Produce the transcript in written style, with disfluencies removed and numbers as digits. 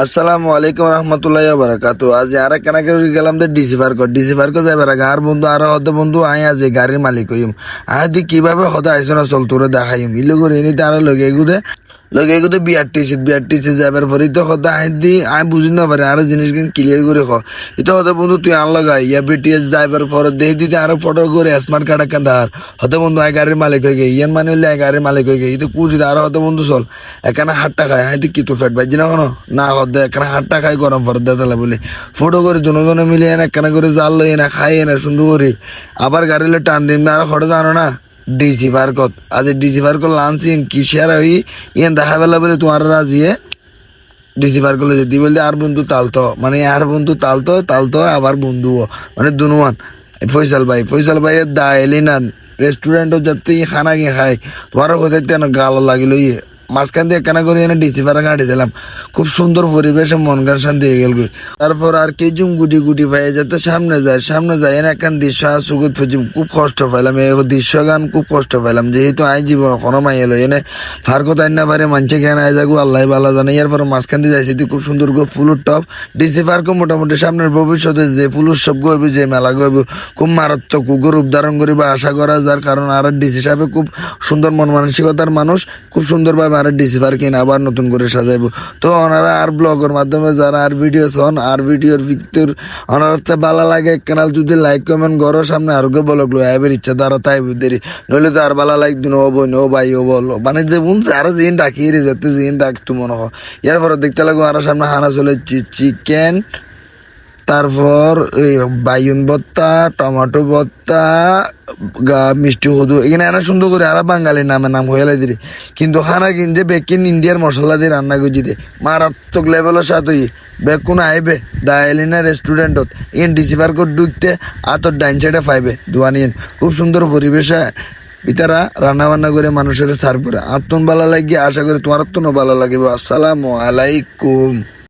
আসসালামু আলাইকুম রহমতুল্লাহ বারাকাতু। আজ আর কেনা করে গেলাম তো ডিসি পার্ক যাইবার আগে আর বন্ধু আর হতে বন্ধু আই আজ গাড়ির মালিক হইম আদি কিভাবে হতে আইসো না চল তোরে দেখাইম ইলো করে এনে তারা লগে এগুদে বিআরটিসি যাবার পরে তো হতে আই দি আমি বুঝি না পারে আরো জিনিস ক্লিয়ার করে এটা হতে বন্ধু তুই আন লগা ইয়া বিটিএস যাইবার পরে দেখ দিতে আরো ফটো করে স্মার্ট কার্ড কেন হতে বন্ধু আই গাড়ির মালিক হয়ে গে ইয়ান মানে হইলে গাড়ির মালিক হয়ে গে এটা কুচি আরো হতে বন্ধু চল এখানে হাটটা খায় হাইতে কি তোর ফ্যাট বাজি না কোনো না হতে এখানে হাটটা খাই গরম পরে দেতালে বলে ফটো করে দুজনে মিলে এনে এখানে করে জাল লই এনে খাই এনে সুন্দর করে আবার গাড়িলে টান দিন না আর ফটো জানো না ডিসি পার্কত আজ ডিসি পার্কত লাঞ্চিন কিসের হই ইয়ান দেখা বেলা বলে তোমার রাজিয়ে ডিসি পার্ক যেতে বলতে আর বন্ধু তালতো মানে আর বন্ধু তালতো আবার বন্ধু মানে দুনুয়ান ফয়সাল ভাইয়ের দা এলি না রেস্টুরেন্টত যাতে খানা গিয়ে খাই তোমারও কোথায় গালো লাগিল মাঝখান দিয়ে কেনা করে এনে ডিসি পাড়া কাটিয়েছিলাম খুব সুন্দর পরিবেশে মন গান শান্তি হয়ে গেল তারপর আর কি গুটি পাই যাতে সামনে যায় এনে একখান দৃশ্য সুগত খুব কষ্ট পাইলাম এই দৃশ্য গান খুব কষ্ট পাইলাম যেহেতু আই জীবন কোনো মাই এলো এনে ফার্কত আইন না পারে মানছে কেন আই যাগো আল্লাহ ভালো জানে এরপর মাঝখান দিয়ে যাইছি খুব সুন্দর করে ফুলুর টপ ডিসি পার্কও মোটামুটি সামনের ভবিষ্যতে যে ফুল উৎসব গইব যে মেলা গইব খুব মারাত্মক রূপ ধারণ করিবা আশা করা যার কারণ আর ডিসি সাহেব খুব সুন্দর মন মানসিকতার মানুষ খুব সুন্দরভাবে আর ডিসি পার্ক আবার নতুন করে সাজাইবো তো ওনারা আর ব্লগের মাধ্যমে যারা আর ভিডিও শোন আর ভিডিওর ভিতর ওনারা ভালো লাগে কেনাল যদি লাইক কমেন্ট করো সামনে আর কে ব্লগ লো আইবের ইচ্ছা তারা তাই বুঝেরি নইলে তো আর ভালো লাইক দিন ও বোন ও ভাই ও বলো মানে যে বুনছে আরো জিন ডাকি রে যেতে জিন ডাকতো মনে হয় এর পরে দেখতে লাগো আর সামনে হানা চলে চিকেন তারপর বাইগুন ভর্তা টমেটো ভর্তা মিষ্টি হদু এখানে এনা সুন্দর করে আর বাঙালির নাম হয়ে দিরে কিন্তু খানা কিনছে বেকিন ইন্ডিয়ার মশলা দিয়ে রান্না করছি দে মারাত্মক লেভেলের সাথে বেকুন আইবে দা এলিনা রেস্টুরেন্টত ইন ডিসি পার্কত ঢুকতে আতর ডাইন সাইডে পাইবে দোয়ানিন খুব সুন্দর পরিবেশে ইতারা রান্না বান্না করে মানুষের সার্ভ করে আত্মন ভালো লাগে আশা করি তোমার আত্মনও ভালো লাগবে। আসসালামু আলাইকুম।